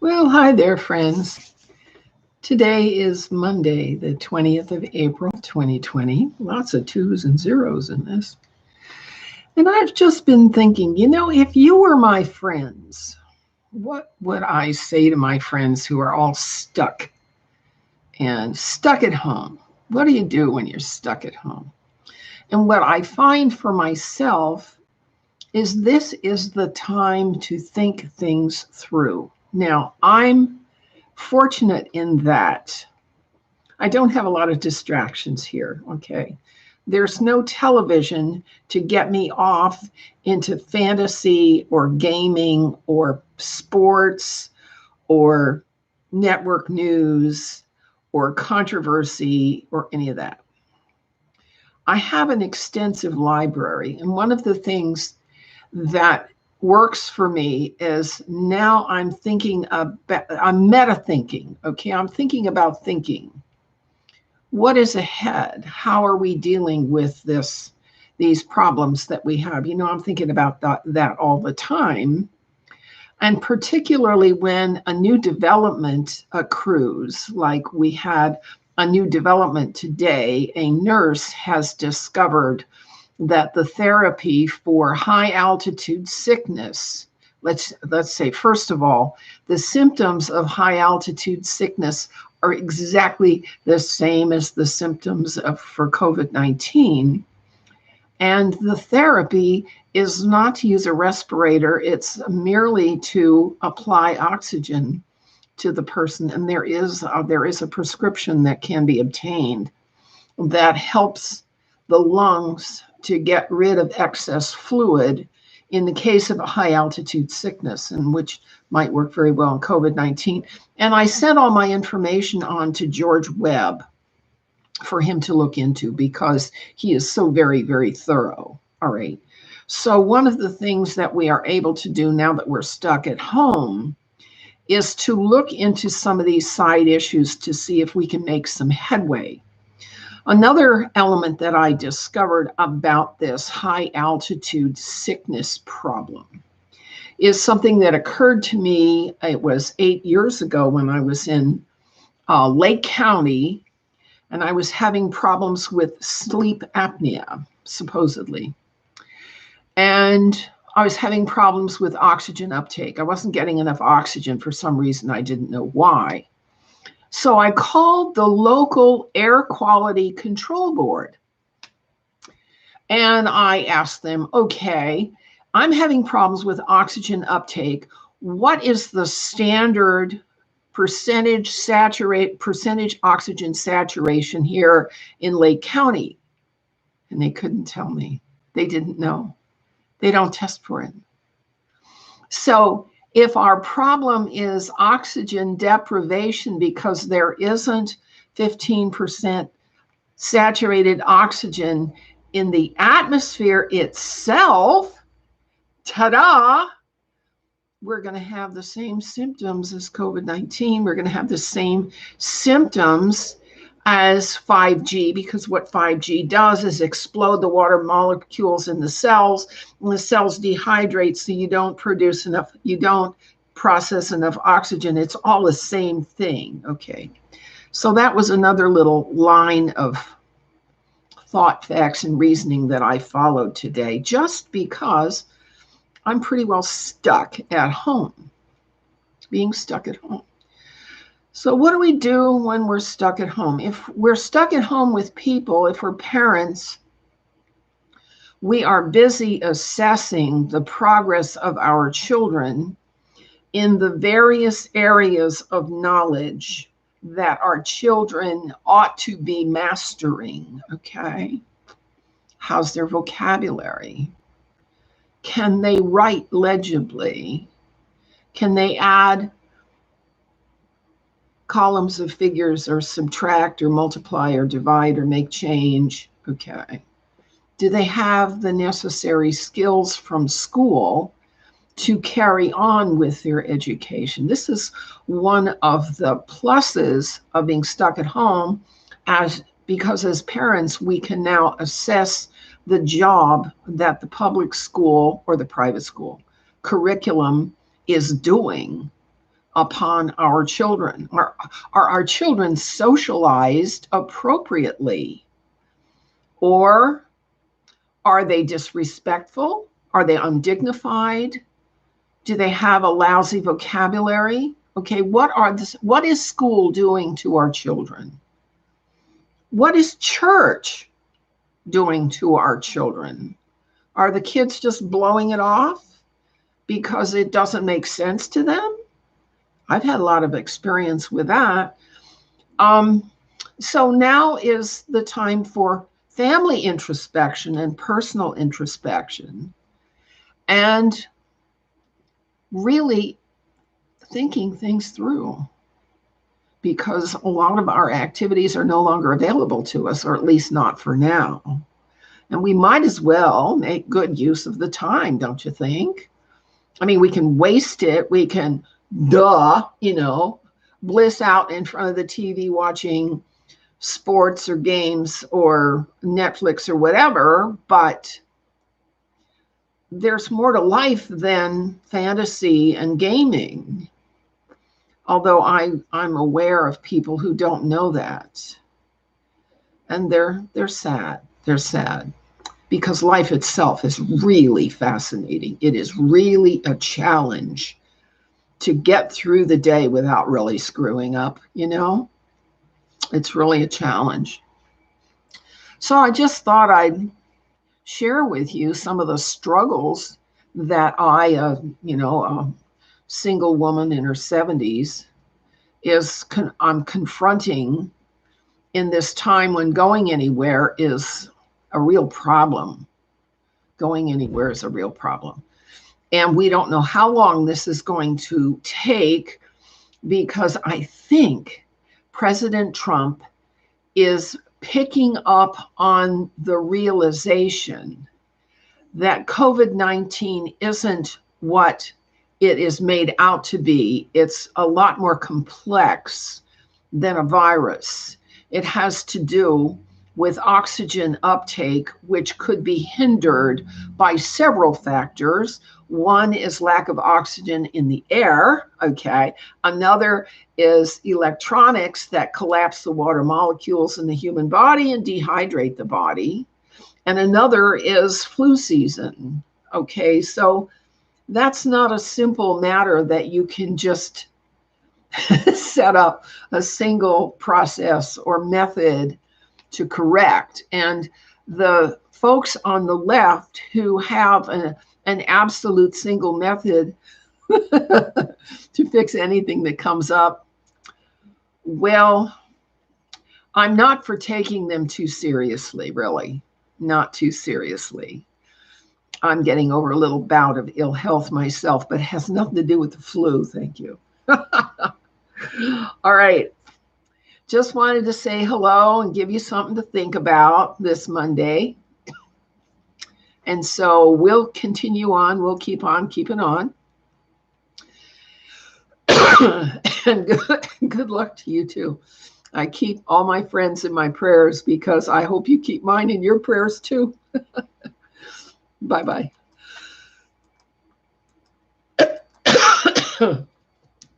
Well, hi there, friends. Today is Monday, the 20th of April, 2020. Lots of twos and zeros in this. And I've just been thinking, if you were my friends, what would I say to my friends who are all stuck at home? What do you do when you're stuck at home? And what I find for myself is this is the time to think things through. Now, I'm fortunate in that I don't have a lot of distractions here, okay? There's no television to get me off into fantasy or gaming or sports or network news or controversy or any of that. I have an extensive library, and one of the things that works for me is now I'm meta thinking, okay? I'm thinking about thinking. What is ahead? How are we dealing with these problems that we have? I'm thinking about that all the time. And particularly when a new development accrues, like we had a new development today, a nurse has discovered that the therapy for high altitude sickness, let's say, first of all, the symptoms of high altitude sickness are exactly the same as the symptoms for COVID-19. And the therapy is not to use a respirator, it's merely to apply oxygen to the person. And there is a prescription that can be obtained that helps the lungs to get rid of excess fluid in the case of a high altitude sickness, and which might work very well in COVID-19. And I sent all my information on to George Webb for him to look into because he is so very, very thorough. All right. So one of the things that we are able to do now that we're stuck at home is to look into some of these side issues to see if we can make some headway. Another element that I discovered about this high altitude sickness problem is something that occurred to me. It was 8 years ago when I was in Lake County, and I was having problems with sleep apnea, supposedly. And I was having problems with oxygen uptake. I wasn't getting enough oxygen for some reason. I didn't know why. So I called the local air quality control board and I asked them, okay, I'm having problems with oxygen uptake. What is the standard percentage oxygen saturation here in Lake County? And they couldn't tell me. They didn't know. They don't test for it. So if our problem is oxygen deprivation because there isn't 15% saturated oxygen in the atmosphere itself, ta-da, we're going to have the same symptoms as COVID-19. We're going to have the same symptoms as 5G, because what 5G does is explode the water molecules in the cells, and the cells dehydrate, so you don't process enough oxygen. It's all the same thing, okay? So that was another little line of thought, facts, and reasoning that I followed today, just because I'm pretty well stuck at home, being stuck at home. So what do we do when we're stuck at home? If we're stuck at home with people, if we're parents, we are busy assessing the progress of our children in the various areas of knowledge that our children ought to be mastering, okay? How's their vocabulary? Can they write legibly? Can they add columns of figures or subtract or multiply or divide or make change? Okay. Do they have the necessary skills from school to carry on with their education? This is one of the pluses of being stuck at home, because as parents, we can now assess the job that the public school or the private school curriculum is doing upon our children? Are our children socialized appropriately? Or are they disrespectful? Are they undignified? Do they have a lousy vocabulary? Okay, what is school doing to our children? What is church doing to our children? Are the kids just blowing it off because it doesn't make sense to them? I've had a lot of experience with that. So now is the time for family introspection and personal introspection, and really thinking things through, because a lot of our activities are no longer available to us, or at least not for now. And we might as well make good use of the time, don't you think? I mean, we can waste it. We can, bliss out in front of the TV watching sports or games or Netflix or whatever, but there's more to life than fantasy and gaming. Although I'm aware of people who don't know that. And they're sad. They're sad because life itself is really fascinating. It is really a challenge to get through the day without really screwing up, It's really a challenge. So I just thought I'd share with you some of the struggles that I, a single woman in her 70s, I'm confronting in this time when going anywhere is a real problem. Going anywhere is a real problem. And we don't know how long this is going to take, because I think President Trump is picking up on the realization that COVID-19 isn't what it is made out to be. It's a lot more complex than a virus. It has to do with oxygen uptake, which could be hindered by several factors. One is lack of oxygen in the air, okay? Another is electronics that collapse the water molecules in the human body and dehydrate the body. And another is flu season, okay? So that's not a simple matter that you can just set up a single process or method to correct. And the folks on the left who have an absolute single method to fix anything that comes up, well, I'm not for taking them too seriously, really, not too seriously. I'm getting over a little bout of ill health myself, but it has nothing to do with the flu. Thank you. All right. Just wanted to say hello and give you something to think about this Monday. And so we'll continue on. We'll keep on keeping on. And good luck to you too. I keep all my friends in my prayers because I hope you keep mine in your prayers too. Bye-bye.